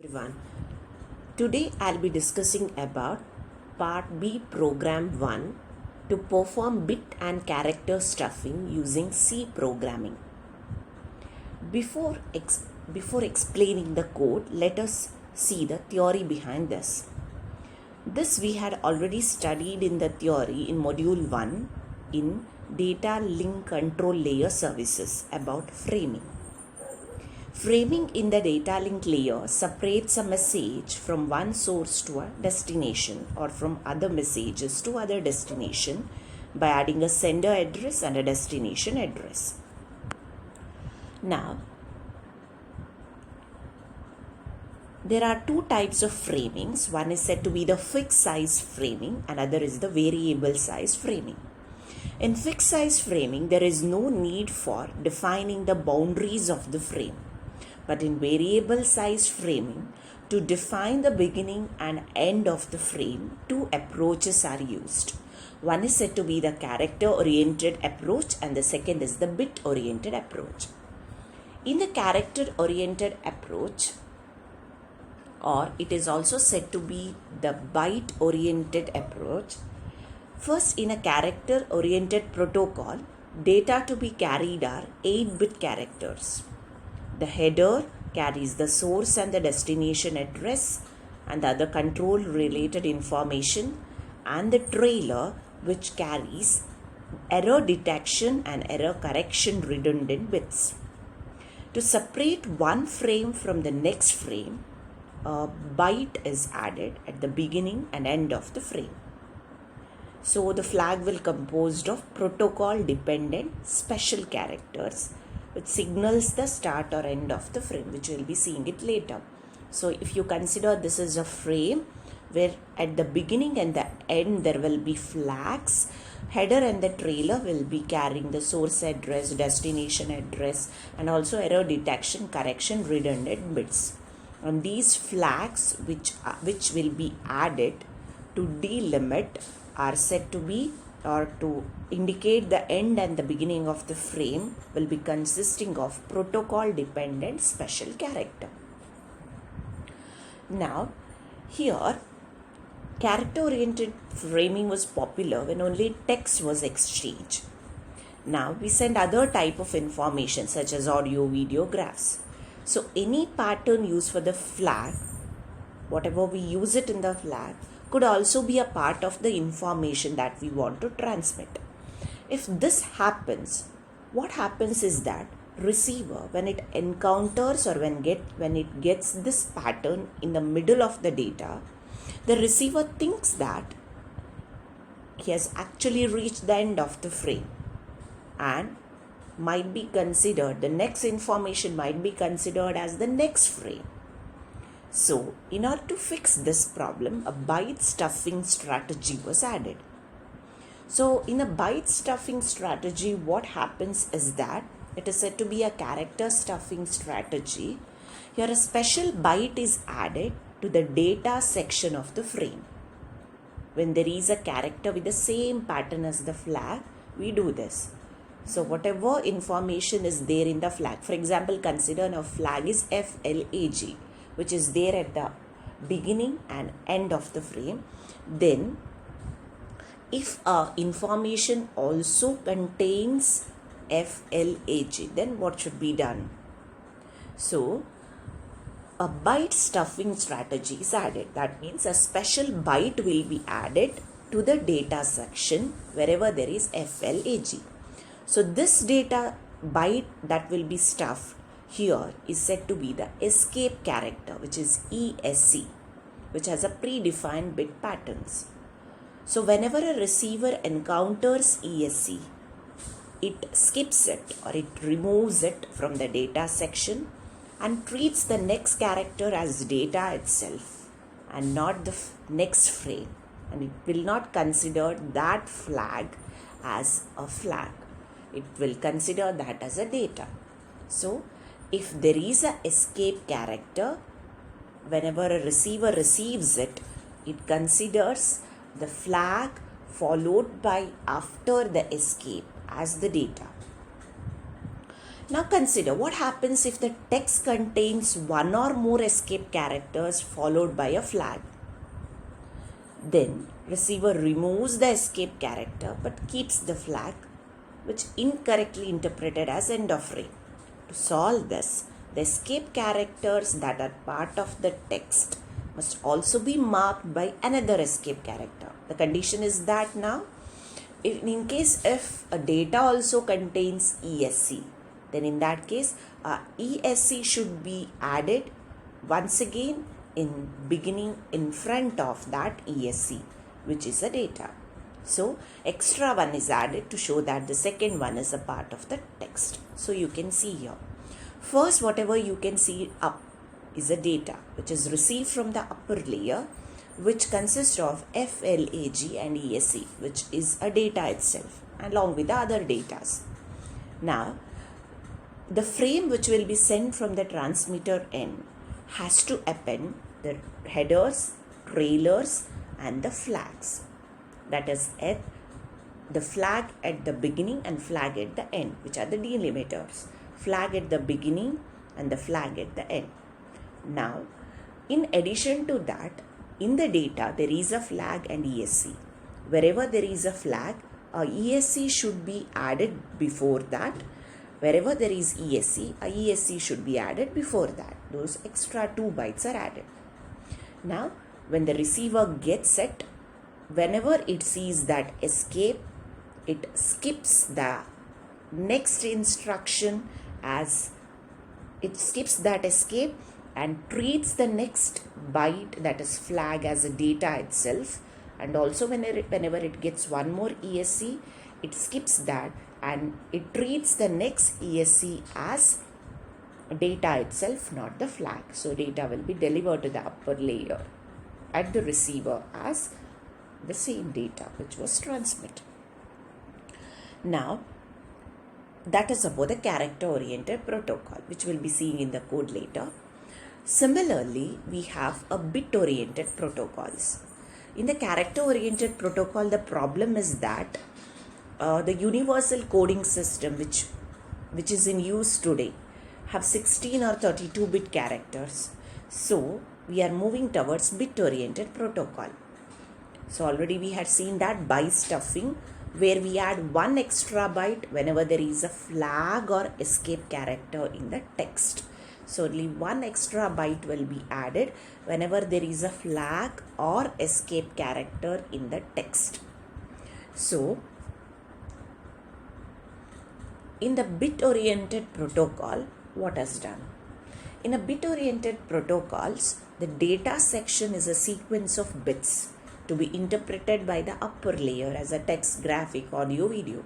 Everyone. Today I'll be discussing about Part B Program 1 to perform bit and character stuffing using C programming. Before explaining the code, let us see the theory behind this. This we had already studied in the theory in Module 1 in Data Link Control Layer Services about framing. Framing in the data link layer separates a message from one source to a destination or from other messages to other destination by adding a sender address and a destination address. Now, there are two types of framings. One is said to be the fixed size framing and other is the variable size framing. In fixed size framing, there is no need for defining the boundaries of the frame. But in variable size framing, to define the beginning and end of the frame, two approaches are used. One is said to be the character oriented approach and the second is the bit oriented approach. In the character oriented approach, or it is also said to be the byte oriented approach, first in a character oriented protocol, data to be carried are 8-bit characters. The header carries the source and the destination address and the other control related information, and the trailer which carries error detection and error correction redundant bits. To separate one frame from the next frame, a byte is added at the beginning and end of the frame. So the flag will be composed of protocol dependent special characters which signals the start or end of the frame, which we will be seeing it later. So if you consider this is a frame where at the beginning and the end there will be flags, header and the trailer will be carrying the source address, destination address and also error detection, correction, redundant bits. And these flags which will be added to delimit are said to be or to indicate the end and the beginning of the frame will be consisting of protocol dependent special character. Now here character oriented framing was popular when only text was exchanged. Now we send other type of information such as audio, video, graphs. So any pattern used for the flag, whatever we use it in the flag, could also be a part of the information that we want to transmit. If this happens, what happens is that receiver, when it encounters or when it gets this pattern in the middle of the data, the receiver thinks that he has actually reached the end of the frame and might be considered, the next information might be considered as the next frame. So, in order to fix this problem, a byte stuffing strategy was added. So, in a byte stuffing strategy, what happens is that it is said to be a character stuffing strategy. Here, a special byte is added to the data section of the frame. When there is a character with the same pattern as the flag, we do this. So, whatever information is there in the flag, for example, consider a flag is FLAG, which is there at the beginning and end of the frame. Then if information also contains FLAG, then what should be done? So a byte stuffing strategy is added. That means a special byte will be added to the data section wherever there is FLAG. So this data byte that will be stuffed here is said to be the escape character, which is ESC, which has a predefined bit patterns. So whenever a receiver encounters ESC, it skips it or it removes it from the data section and treats the next character as data itself and not the next frame, and it will not consider that flag as a flag. It will consider that as a data. So if there is an escape character, whenever a receiver receives it, it considers the flag followed by after the escape as the data. Now consider what happens if the text contains one or more escape characters followed by a flag. Then receiver removes the escape character but keeps the flag, which incorrectly interpreted as end of frame. To solve this, the escape characters that are part of the text must also be marked by another escape character. The condition is that now, in case if a data also contains ESC, then in that case ESC should be added once again in beginning in front of that ESC, which is a data. So extra one is added to show that the second one is a part of the text. So you can see here, first whatever you can see up is a data which is received from the upper layer, which consists of FLAG and ESC, which is a data itself along with the other datas. Now the frame which will be sent from the transmitter end has to append the headers, trailers and the flags. That is the flag at the beginning and flag at the end, which are the delimiters. Flag at the beginning and the flag at the end. Now, in addition to that, in the data there is a flag and ESC. Wherever there is a flag, a ESC should be added before that. Wherever there is ESC, a ESC should be added before that. Those extra 2 bytes are added. Now, when the receiver gets it, whenever it sees that escape, it skips the next instruction as it skips that escape and treats the next byte, that is flag, as a data itself. And also whenever it gets one more ESC, it skips that and it treats the next ESC as data itself, not the flag. So data will be delivered to the upper layer at the receiver as the same data which was transmitted. Now that is about the character oriented protocol, which we'll be seeing in the code later. Similarly, we have a bit oriented protocols. In the character oriented protocol, the problem is that the universal coding system which is in use today have 16 or 32 bit characters. So we are moving towards bit oriented protocol. So already we had seen that by stuffing, where we add one extra byte whenever there is a flag or escape character in the text. So only one extra byte will be added whenever there is a flag or escape character in the text. So in the bit oriented protocol, what is done? In a bit oriented protocols, the data section is a sequence of bits to be interpreted by the upper layer as a text, graphic, audio, video.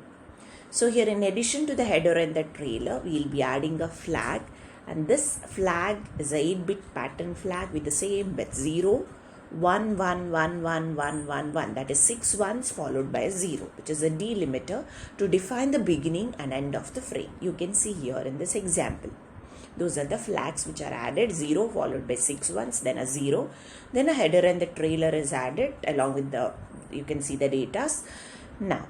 So here, in addition to the header and the trailer, we will be adding a flag, and this flag is a 8-bit pattern flag with the same bits 0, 1, 1, 1, 1, 1, 1, 1. That is 6 ones followed by a 0, which is a delimiter to define the beginning and end of the frame. You can see here in this example. Those are the flags which are added, 0 followed by 6 ones, then a 0. Then a header and the trailer is added along with the, you can see the datas. Now,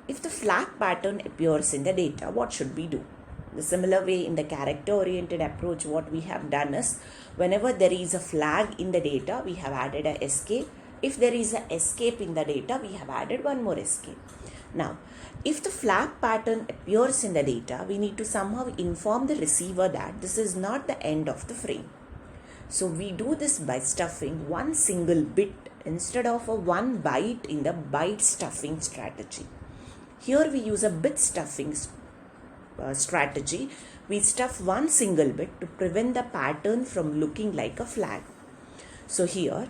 if the flag pattern appears in the data, what should we do? The similar way in the character oriented approach, what we have done is, whenever there is a flag in the data, we have added a escape. If there is an escape in the data, we have added one more escape. Now, if the flag pattern appears in the data, we need to somehow inform the receiver that this is not the end of the frame. So we do this by stuffing one single bit instead of a 1 byte in the byte stuffing strategy. Here we use a bit stuffing strategy. We stuff one single bit to prevent the pattern from looking like a flag. So here,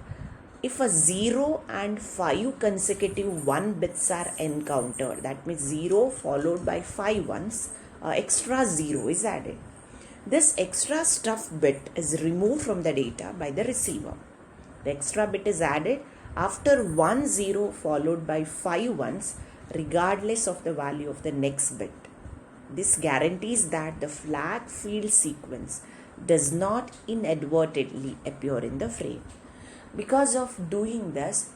if a 0 and 5 consecutive 1 bits are encountered, that means 0 followed by 5 ones, extra 0 is added. This extra stuffed bit is removed from the data by the receiver. The extra bit is added after 1 0 followed by 5 ones, regardless of the value of the next bit. This guarantees that the flag field sequence does not inadvertently appear in the frame. Because of doing this,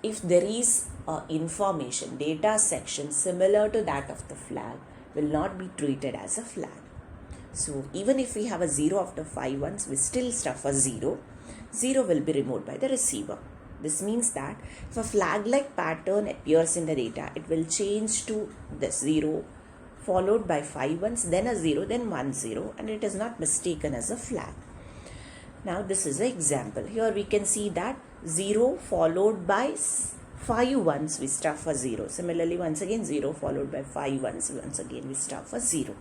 if there is information, data section similar to that of the flag, will not be treated as a flag. So even if we have a 0 after 5 ones, we still stuff a 0. 0 will be removed by the receiver. This means that if a flag-like pattern appears in the data, it will change to this 0 followed by 5 ones, then a 0, then 1 0, and it is not mistaken as a flag. Now this is an example. Here we can see that 0 followed by 5 ones, we stuff a 0. Similarly, once again 0 followed by 5 ones, once again we stuff a 0.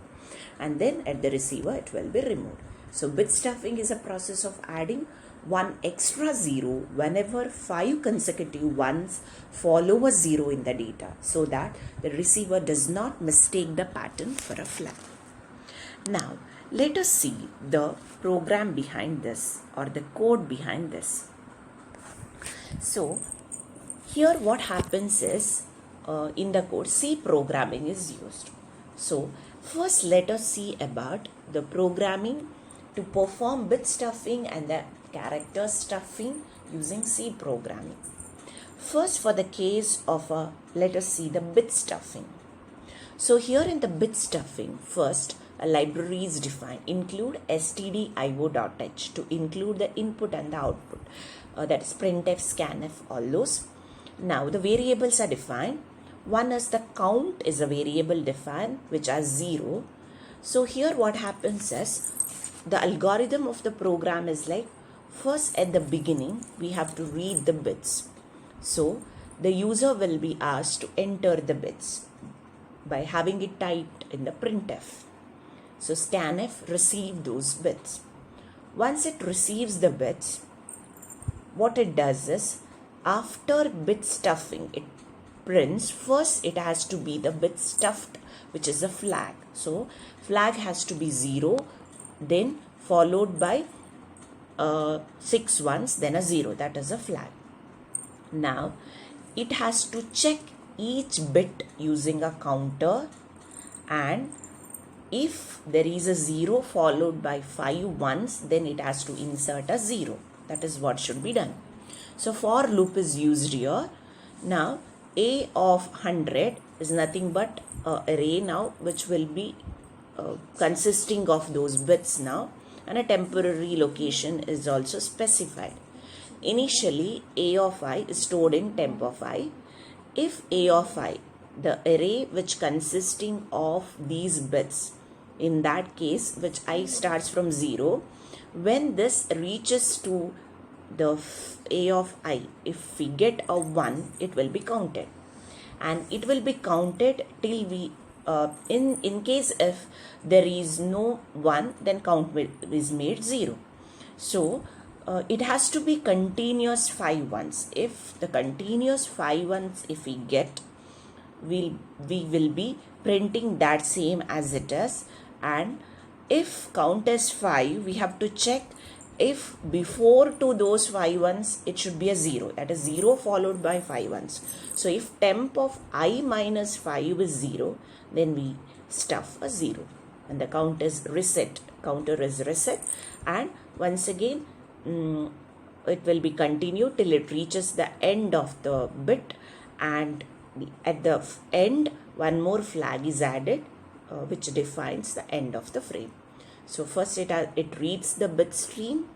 And then at the receiver it will be removed. So bit stuffing is a process of adding one extra 0 whenever 5 consecutive ones follow a 0 in the data, so that the receiver does not mistake the pattern for a flag. Now let us see the program behind this, or the code behind this. So here what happens is, in the code C programming is used. So first let us see about the programming to perform bit stuffing and the character stuffing using C programming. First, for the case of let us see the bit stuffing. So here in the bit stuffing, first a library is defined, include stdio.h to include the input and the output, that is printf, scanf, all those. Now the variables are defined. One is the count is a variable defined which has 0. So here what happens is, the algorithm of the program is like, first at the beginning we have to read the bits. So the user will be asked to enter the bits by having it typed in the printf. So scanf receive those bits. Once it receives the bits, what it does is, after bit stuffing, it prints, first it has to be the bit stuffed, which is a flag. So flag has to be 0, then followed by 6 ones, then a 0, that is a flag. Now it has to check each bit using a counter, and if there is a 0 followed by 5 ones, then it has to insert a 0. That is what should be done. So for loop is used here. Now a of 100 is nothing but array now, which will be consisting of those bits now, and a temporary location is also specified. Initially a of I is stored in temp of I. If a of I, the array which consisting of these bits, in that case which I starts from 0, when this reaches to the a of I, if we get a 1, it will be counted, and it will be counted till we in case if there is no 1, then count is made 0. So it has to be continuous 5 ones. If the continuous 5 ones if we get, we will be printing that same as it is. And if count is 5, we have to check if before to those 5 ones it should be a 0, that is 0 followed by 5 ones. So if temp of I minus 5 is 0, then we stuff a 0 and the count is reset, counter is reset, and once again it will be continued till it reaches the end of the bit, and at the end one more flag is added which defines the end of the frame. So first it reads the bit stream,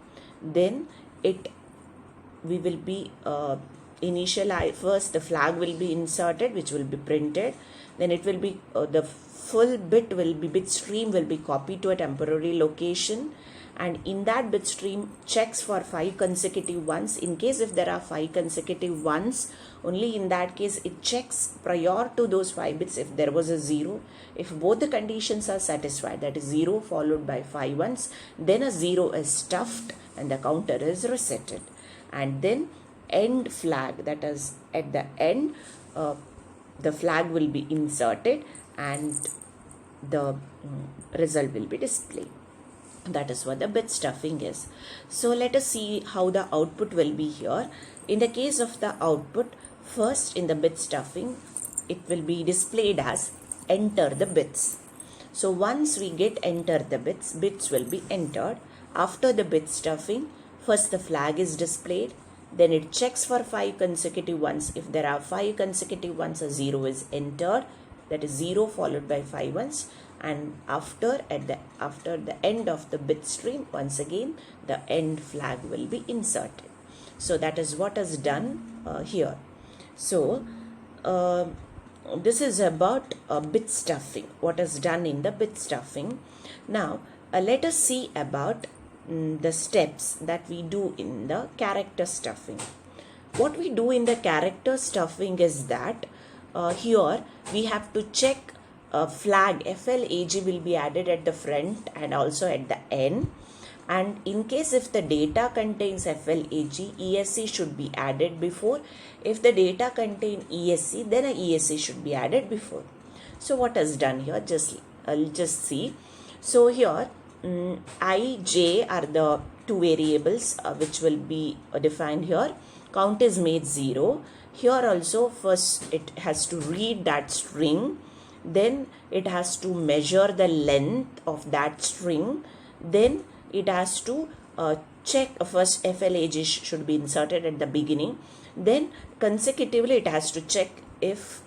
then we will be first the flag will be inserted, which will be printed, then it will be the full bit stream will be copied to a temporary location, and in that bit stream checks for 5 consecutive ones. In case if there are 5 consecutive ones, only in that case it checks prior to those 5 bits if there was a 0. If both the conditions are satisfied, that is 0 followed by 5 ones, then a 0 is stuffed and the counter is resetted, and then end flag, that is at the end the flag will be inserted and the result will be displayed. That is what the bit stuffing is. So let us see how the output will be here. In the case of the output, first in the bit stuffing, it will be displayed as enter the bits. So once we get enter the bits will be entered. After the bit stuffing, first the flag is displayed, then it checks for 5 consecutive ones. If there are 5 consecutive ones, a 0 is entered, that is 0 followed by 5 ones, and after the end of the bit stream, once again the end flag will be inserted. So that is what is done here. So this is about bit stuffing, what is done in the bit stuffing. Now let us see about the steps that we do in the character stuffing. What we do in the character stuffing is that here we have to check flag FLAG will be added at the front and also at the end, and in case if the data contains FLAG, ESC should be added before. If the data contain ESC, then a ESC should be added before. So what is done here? I'll just see. So here I, J are the two variables which will be defined here. Count is made 0. Here also first it has to read that string, then it has to measure the length of that string, then it has to check first FLAG should be inserted at the beginning, then consecutively it has to check if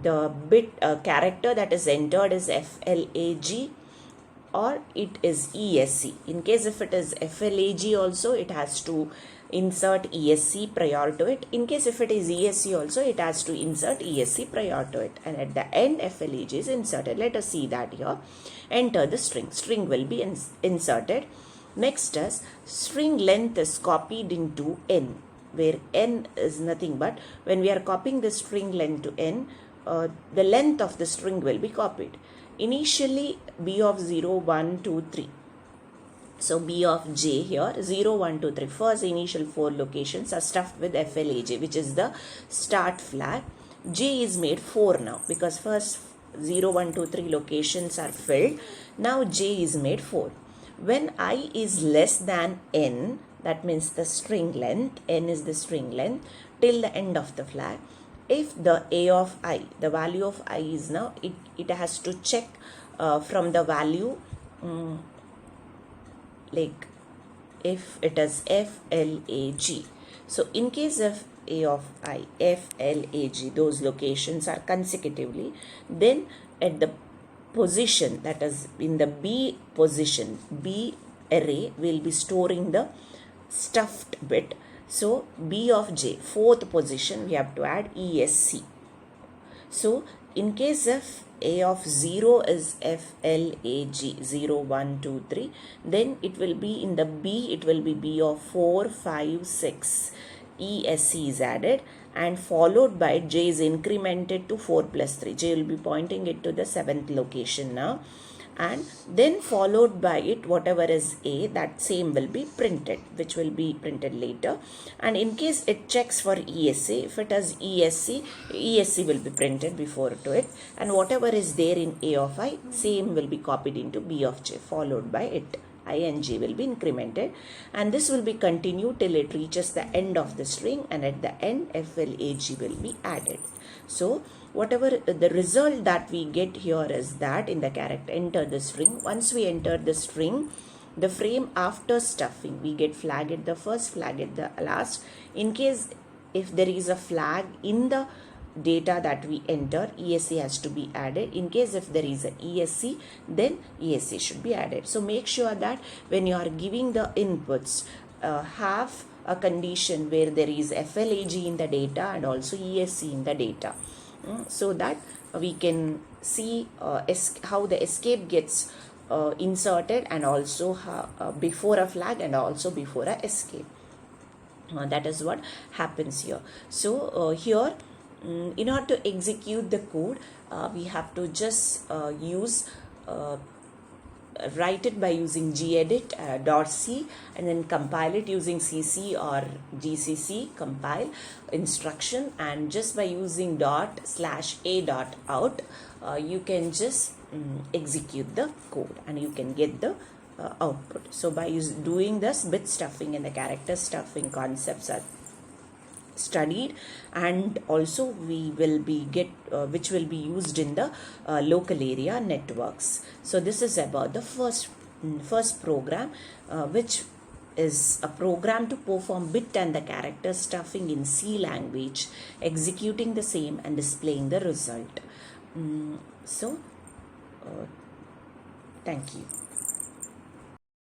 the bit character that is entered is FLAG or it is ESC. In case if it is FLAG also, it has to insert ESC prior to it. In case if it is ESC also, it has to insert ESC prior to it, and at the end FLAG is inserted. Let us see that here. Enter the string will be inserted. Next is string length is copied into n, where n is nothing but when we are copying the string length to n, the length of the string will be copied. Initially B of 0, 1, 2, 3. So B of J here 0, 1, 2, 3. First initial 4 locations are stuffed with FLAG, which is the start flag. J is made 4 now because first 0, 1, 2, 3 locations are filled. Now J is made 4. When I is less than n, that means the string length, n is the string length till the end of the flag. If the A of I, the value of I is now, it has to check from the value like if it is FLAG. So in case of A of I, FLAG, those locations are consecutively, then at the position that is in the B position, B array will be storing the stuffed bit. So B of J, 4th position, we have to add ESC. So in case of A of 0 is FLAG 0, 1, 2, 3, then it will be in the B, it will be B of 4, 5, 6. ESC is added and followed by J is incremented to 4 plus 3. J will be pointing it to the 7th location now, and then followed by it whatever is A, that same will be printed, which will be printed later. And in case it checks for ESC, if it has ESC, ESC will be printed before to it, and whatever is there in A of I, same will be copied into B of J, followed by it. I and J will be incremented, and this will be continued till it reaches the end of the string, and at the end FLAG will be added. So whatever the result that we get here is that in the character enter the string. Once we enter the string, the frame after stuffing, we get flag at the first, flag at the last. In case if there is a flag in the data that we enter, ESC has to be added. In case if there is a ESC, then ESC should be added. So make sure that when you are giving the inputs, have a condition where there is FLAG in the data and also ESC in the data, so that we can see how the escape gets inserted, and also before a flag and also before a escape. That is what happens here. So here in order to execute the code, we have to just write it by using gedit .c, and then compile it using cc or gcc compile instruction, and just by using ./a.out you can just execute the code and you can get the output. So by doing this, bit stuffing and the character stuffing concepts are studied, and also we will be which will be used in the local area networks. So this is about the first program, which is a program to perform bit and the character stuffing in C language, executing the same and displaying the result. So, thank you.